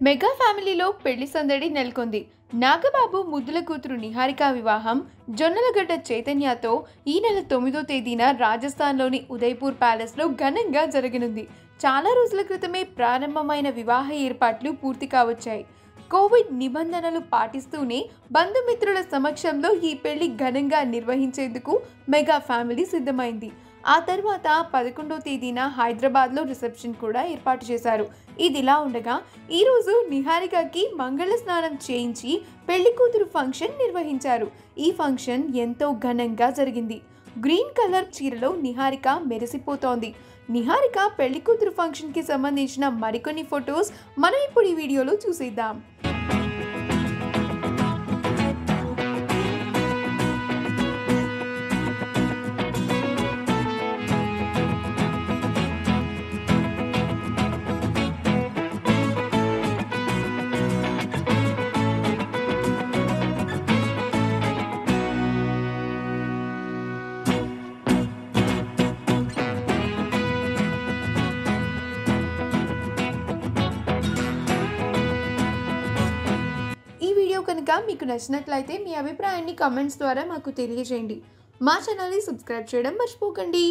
Mega ఫ్యామిలీలో పెళ్లి సందడి నెలకొంది. నాగబాబు ముద్దుల కూతురు నిహారిక వివాహం జొన్నలగడ్డ చైతన్యతో ఈ నెల 9వ తేదీన రాజస్థాన్లోని ఉదయ్పూర్ ప్యాలెస్లో ఘనంగా జరగనుంది. చాలా రోజుల క్రితమే ప్రారంభమైన వివాహ ఏర్పాట్లు పూర్తి కావచ్చాయి. కోవిడ్ నిబంధనలు పాటిస్తూనే బంధుమిత్రుల సమక్షంలో ఈ పెళ్లి ఘనంగా నిర్వహించేందుకు మెగా ఫ్యామిలీ సిద్ధమైంది. ఆ తర్వాత 11వ తేదీన హైదరాబాద్లో రిసెప్షన్ కూడా ఏర్పాటు చేశారు. ఇదిలా ఉండగా ఈరోజు నిహారికకి మంగళ స్నానం చేయించి పెళ్లి కూతురు ఫంక్షన్ నిర్వహించారు. ఈ ఫంక్షన్ ఎంతో ఘనంగా జరిగింది. గ్రీన్ కలర్ చీరలో నిహారిక మెరిసిపోతోంది. నిహారిక పెళ్లి కూతురు ఫంక్షన్కి సంబంధించిన మరికొన్ని ఫొటోస్ మనం ఇప్పుడు ఈ వీడియోలో చూసేద్దాం. ఈ వీడియో కనుక మీకు నచ్చినట్లయితే మీ అభిప్రాయాన్ని కామెంట్స్ ద్వారా మాకు తెలియజేయండి. మా ఛానల్ని సబ్స్క్రైబ్ చేయడం మర్చిపోకండి.